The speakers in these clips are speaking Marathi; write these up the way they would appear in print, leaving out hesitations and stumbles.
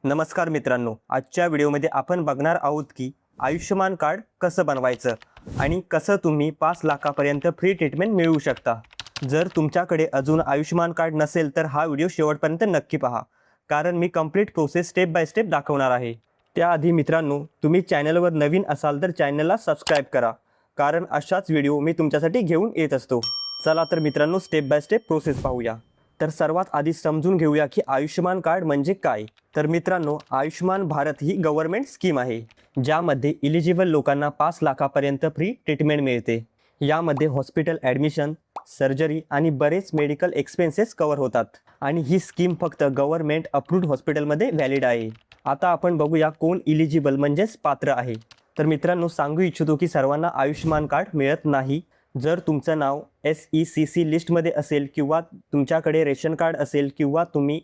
नमस्कार मित्रांनो, आजच्या व्हिडिओमध्ये आपण बघणार आहोत की आयुष्यमान कार्ड कसं बनवायचं आणि कसं तुम्ही 5 लाखापर्यंत फ्री ट्रीटमेंट मिळवू शकता। जर तुमच्याकडे अजून आयुष्यमान कार्ड नसेल तर हा व्हिडिओ शेवटपर्यंत नक्की पहा, कारण मी complete process step by step दाखवणार आहे। त्याआधी मित्रांनो, तुम्ही चॅनलवर नवीन असाल तर चॅनलला सबस्क्राईब करा, कारण अशाच व्हिडिओ मी तुमच्यासाठी घेऊन येत असतो। चला तर मित्रांनो, स्टेप बाय स्टेप प्रोसेस पाहूया। तर सर्वात आधी समजून घेऊया की आयुष्यमान कार्ड म्हणजे काय। तर मित्रांनो, आयुष्यमान भारत ही गव्हर्नमेंट स्कीम आहे, ज्यामध्ये इलिजिबल लोकांना 5 लाखापर्यंत फ्री ट्रीटमेंट मिळते। यामध्ये हॉस्पिटल ॲडमिशन, सर्जरी आणि बरेच मेडिकल एक्सपेन्सेस कव्हर होतात आणि ही स्कीम फक्त गव्हर्नमेंट अप्रूव्ड हॉस्पिटलमध्ये व्हॅलिड आहे। आता आपण बघूया कोण इलिजिबल म्हणजेच पात्र आहे। तर मित्रांनो, सांगू इच्छितो की सर्वांना आयुष्यमान कार्ड मिळत नाही। जर तुमचं नाव SECC लिस्टमध्ये असेल किंवा तुमच्याकडे रेशन कार्ड असेल किंवा तुम्ही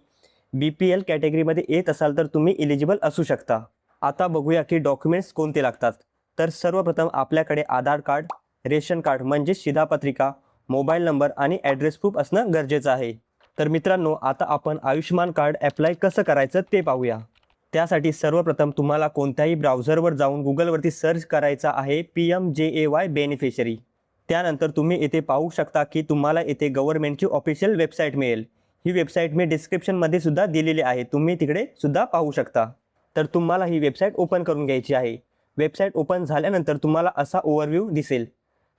BPL कॅटेगरीमध्ये येत असाल तर तुम्ही इलिजिबल असू शकता। आता बघूया की डॉक्युमेंट्स कोणते लागतात। तर सर्वप्रथम आपल्याकडे आधार कार्ड, रेशन कार्ड म्हणजे शिधापत्रिका, मोबाईल नंबर आणि ॲड्रेस प्रूफ असणं गरजेचं आहे। तर मित्रांनो, आता आपण आयुष्यमान कार्ड ॲप्लाय कसं करायचं ते पाहूया। त्यासाठी सर्वप्रथम तुम्हाला कोणत्याही ब्राउझरवर जाऊन गुगलवरती सर्च करायचा आहे PMJAY बेनिफिशरी। त्यानंतर तुम्ही येथे पाहू शकता की तुम्हाला येथे गव्हर्नमेंटची ऑफिशियल वेबसाईट मिळेल। ही वेबसाईट मी डिस्क्रिप्शनमध्ये सुद्धा दिलेली आहे, तुम्ही तिकडे सुद्धा पाहू शकता। तर तुम्हाला ही वेबसाईट ओपन करून घ्यायची आहे। वेबसाईट ओपन झाल्यानंतर तुम्हाला असा ओव्हरव्ह्यू दिसेल।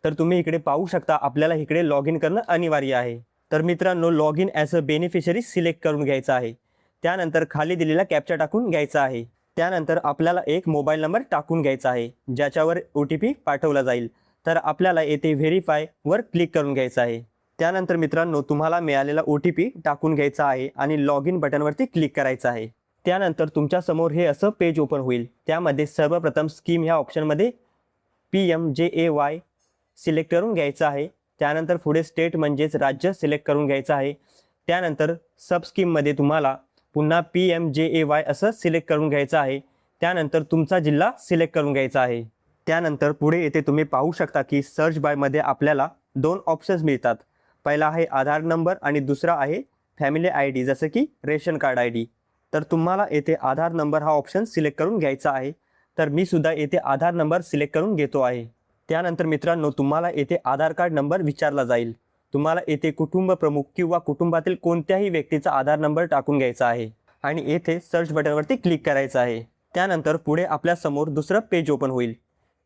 तर तुम्ही इकडे पाहू शकता आपल्याला इकडे लॉग इन करणं अनिवार्य आहे। तर मित्रांनो, log in as a beneficiary select करून घ्यायचं आहे। त्यानंतर खाली दिलेला कॅप्चा टाकून घ्यायचा आहे। त्यानंतर आपल्याला एक मोबाईल नंबर टाकून घ्यायचा आहे, ज्याच्यावर OTP पाठवला जाईल। तर आपल्याला येथे व्हेरीफायवर क्लिक करून घ्यायचं आहे। त्यानंतर मित्रांनो, तुम्हाला मिळालेला OTP टाकून घ्यायचा आहे आणि लॉग इन बटनवरती क्लिक करायचं आहे। त्यानंतर तुमच्यासमोर हे असं पेज ओपन होईल। त्यामध्ये सर्वप्रथम स्कीम ह्या ऑप्शनमध्ये PMJAY सिलेक्ट करून घ्यायचं आहे। त्यानंतर पुढे स्टेट म्हणजेच राज्य सिलेक्ट करून घ्यायचं आहे। त्यानंतर सब स्कीममध्ये तुम्हाला पुन्हा PMJAY असं सिलेक्ट करून घ्यायचं आहे। त्यानंतर तुमचा जिल्हा सिलेक्ट करून घ्यायचा आहे। त्यानंतर पुढे येथे तुम्ही पाहू शकता की सर्च बायमध्ये आपल्याला 2 ऑप्शन्स मिळतात। पहिला आहे आधार नंबर आणि दुसरा आहे फॅमिली ID, जसं की रेशन कार्ड ID। तर तुम्हाला येथे आधार नंबर हा ऑप्शन सिलेक्ट करून घ्यायचा आहे। तर मी सुद्धा येथे आधार नंबर सिलेक्ट करून घेतो आहे। त्यानंतर मित्रांनो, तुम्हाला येथे आधार कार्ड नंबर विचारला जाईल। तुम्हाला येथे कुटुंब प्रमुख किंवा कुटुंबातील कोणत्याही व्यक्तीचा आधार नंबर टाकून घ्यायचा आहे आणि येथे सर्च बटनवरती क्लिक करायचं आहे। त्यानंतर पुढे आपल्यासमोर दुसरं पेज ओपन होईल।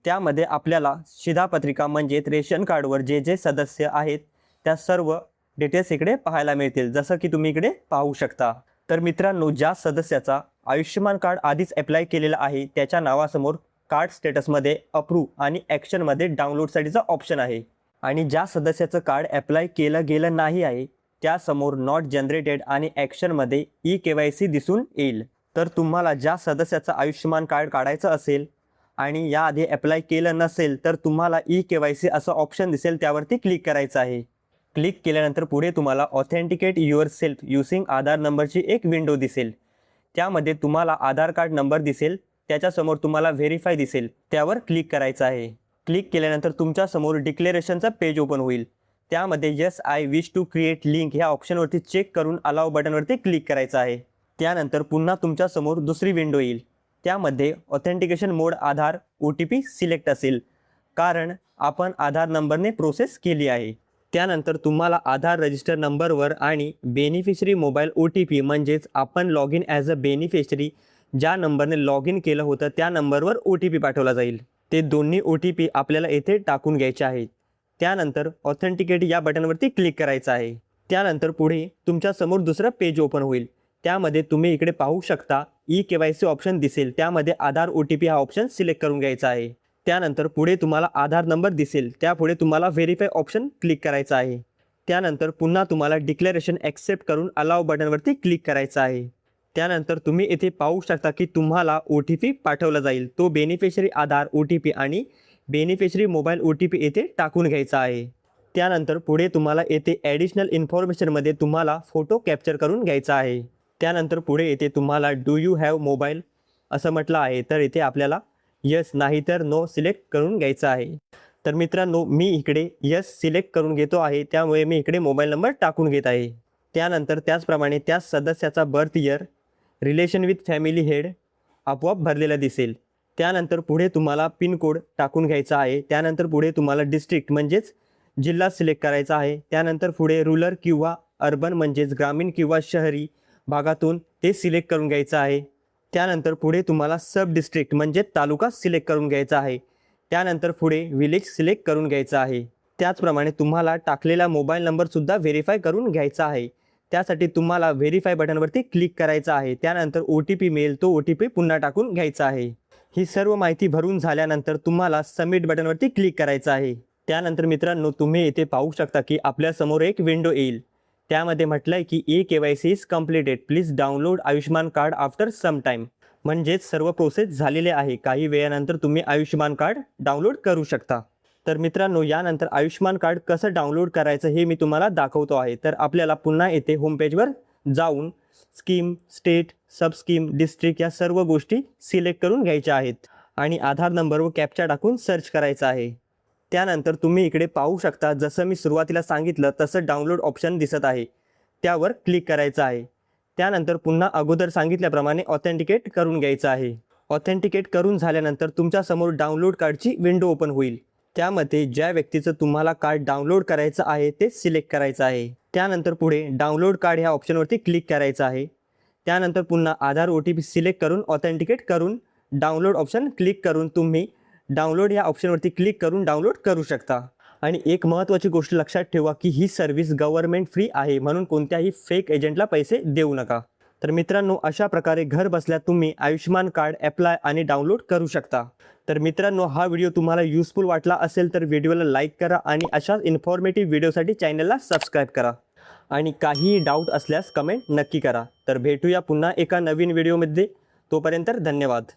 त्यामध्ये आपल्याला शिधापत्रिका म्हणजेच रेशन कार्डवर जे जे सदस्य आहेत त्या सर्व डिटेल्स इकडे पाहायला मिळतील, जसं की तुम्ही इकडे पाहू शकता। तर मित्रांनो, ज्या सदस्याचा आयुष्यमान कार्ड आधीच अप्लाय केलेला आहे त्याच्या नावासमोर कार्ड स्टेटसमध्ये अप्रूव्ह आणि ॲक्शनमध्ये डाउनलोडसाठीचा ऑप्शन आहे आणि ज्या सदस्याचं कार्ड अप्लाय केलं गेलं नाही आहे त्यासमोर नॉट जनरेटेड आणि ॲक्शनमध्ये eKYC दिसून येईल। तर तुम्हाला ज्या सदस्याचं आयुष्यमान कार्ड काढायचं असेल आणि याआधी अप्लाय केलं नसेल तर तुम्हाला eKYC असं ऑप्शन दिसेल, त्यावरती क्लिक करायचं आहे। क्लिक केल्यानंतर पुढे तुम्हाला ऑथेंटिकेट युअर सेल्फ युसिंग आधार नंबरची एक विंडो दिसेल। त्यामध्ये तुम्हाला आधार कार्ड नंबर दिसेल, त्याच्यासमोर तुम्हाला व्हेरीफाय दिसेल, त्यावर क्लिक करायचं आहे। क्लिक केल्यानंतर तुमच्यासमोर डिक्लेरेशनचा पेज ओपन होईल। त्यामध्ये yes I wish to create link ह्या ऑप्शनवरती चेक करून अलाउ बटनवरती क्लिक करायचं आहे। त्यानंतर पुन्हा तुमच्यासमोर दुसरी विंडो येईल। त्यामध्ये authentication mode Aadhaar OTP select असेल, कारण आपण आधार नंबरने प्रोसेस केली आहे। त्यानंतर तुम्हाला आधार रजिस्टर नंबरवर आणि बेनिफिशरी मोबाईल OTP म्हणजेच आपण log in as a beneficiary ज्या नंबरने लॉग इन केलं होतं त्या नंबरवर OTP पाठवला जाईल। ते दोन्ही OTP आपल्याला येथे टाकून घ्यायचे आहेत। त्यानंतर ऑथेंटिकेट या बटनवरती क्लिक करायचं आहे। त्यानंतर पुढे तुमच्यासमोर दुसरं पेज ओपन होईल। त्यामध्ये तुम्ही इकडे पाहू शकता eKYC ऑप्शन दिसेल, त्यामध्ये आधार OTP हा ऑप्शन सिलेक्ट करून घ्यायचा आहे। त्यानंतर पुढे तुम्हाला आधार नंबर दिसेल, त्यापुढे तुम्हाला व्हेरीफाय ऑप्शन क्लिक करायचा आहे। त्यानंतर पुन्हा तुम्हाला डिक्लेरेशन ॲक्सेप्ट करून अलाउ बटनवरती क्लिक करायचं आहे। त्यानंतर तुम्ही येथे पाहू शकता की तुम्हाला OTP पाठवला जाईल, तो बेनिफिशरी आधार OTP आणि बेनिफिशरी मोबाईल OTP येथे टाकून घ्यायचा आहे। त्यानंतर पुढे तुम्हाला येथे ॲडिशनल इन्फॉर्मेशनमध्ये तुम्हाला फोटो कॅप्चर करून घ्यायचा आहे। त्यानंतर पुढे येथे तुम्हाला डू यू हॅव मोबाईल असं म्हटलं आहे, तर इथे आपल्याला यस नाही तर नो सिलेक्ट करून घ्यायचं आहे। तर मित्रांनो, मी इकडे यस सिलेक्ट करून घेतो आहे, त्यामुळे मी इकडे मोबाईल नंबर टाकून घेत आहे। त्यानंतर त्याचप्रमाणे त्या सदस्याचा birth year relation with family head आपोआप भरलेला दिसेल. त्यानंतर पुढे तुम्हाला पिनकोड टाकून घ्यायचा आहे. त्यानंतर पुढे तुम्हाला डिस्ट्रिक्ट म्हणजेच जिल्हा सिलेक्ट करायचा आहे. त्यानंतर पुढे रुरल किंवा अर्बन म्हणजेच ग्रामीण किंवा शहरी भागातून ते सिलेक्ट करून घ्यायचं आहे. त्यानंतर पुढे तुम्हाला सब डिस्ट्रिक्ट म्हणजे तालुका सिलेक्ट करून घ्यायचा आहे. त्यानंतर पुढे विलेज सिलेक्ट करून घ्यायचं आहे. त्याचप्रमाणे तुम्हाला टाकलेला मोबाईल नंबरसुद्धा व्हेरीफाय करून घ्यायचा आहे. त्यासाठी तुम्हाला व्हेरीफाय बटनवरती क्लिक करायचं आहे. त्यानंतर OTP मिळेल, तो OTP पुन्हा टाकून घ्यायचा आहे. ही सर्व माहिती भरून झाल्यानंतर तुम्हाला सबमिट बटनवरती क्लिक करायचं आहे. त्यानंतर मित्रांनो, तुम्ही इथे पाहू शकता की आपल्यासमोर एक विंडो येईल. त्यामध्ये म्हटलं आहे की KYC is completed, please download Ayushman card after some time. म्हणजेच सर्व प्रोसेस झालेले आहे. काही वेळानंतर तुम्ही आयुष्यमान कार्ड डाउनलोड करू शकता. तर मित्रांनो, यानंतर आयुष्यमान कार्ड कसं डाउनलोड करायचं हे मी तुम्हाला दाखवतो आहे. तर आपल्याला पुन्हा येथे होमपेजवर जाऊन स्कीम, स्टेट, सब स्कीम, डिस्ट्रिक्ट या सर्व गोष्टी सिलेक्ट करून घ्यायच्या आहेत आणि आधार नंबर व कॅप्चा टाकून सर्च करायचं आहे. त्यानंतर तुम्ही इकडे पाहू शकता, जसं मी सुरुवातीला सांगितलं तसं डाउनलोड ऑप्शन दिसत आहे. त्यावर क्लिक करायचं आहे. त्यानंतर पुन्हा अगोदर सांगितल्याप्रमाणे ऑथेंटिकेट करून घ्यायचं आहे. ऑथेंटिकेट करून झाल्यानंतर तुमच्यासमोर डाउनलोड कार्डची विंडो ओपन होईल. त्यामध्ये ज्या व्यक्तीचं तुम्हाला कार्ड डाउनलोड करायचं आहे ते सिलेक्ट करायचं आहे. त्यानंतर पुढे डाउनलोड कार्ड ह्या ऑप्शनवरती क्लिक करायचं आहे. त्यानंतर पुन्हा आधार OTP सिलेक्ट करून ऑथेंटिकेट करून डाउनलोड ऑप्शन क्लिक करून तुम्ही डाउनलोड या ऑप्शनवरती क्लिक करून डाउनलोड करू शकता. आणि एक महत्त्वाची गोष्ट लक्षात ठेवा की ही सर्व्हिस गव्हर्नमेंट फ्री आहे, म्हणून कोणत्याही फेक एजंटला पैसे देऊ नका. तर मित्रांनो, अशा प्रकारे घर बसल्या तुम्ही आयुष्यमान कार्ड अप्लाय आणि डाउनलोड करू शकता. तर मित्रांनो, हा व्हिडिओ तुम्हाला युजफुल वाटला असेल तर व्हिडिओला लाईक करा आणि अशाच इन्फॉर्मेटिव्ह व्हिडिओसाठी चॅनलला सबस्क्राईब करा. आणि काहीही डाऊट असल्यास कमेंट नक्की करा. तर भेटूया पुन्हा एका नवीन व्हिडिओमध्ये. तोपर्यंत धन्यवाद.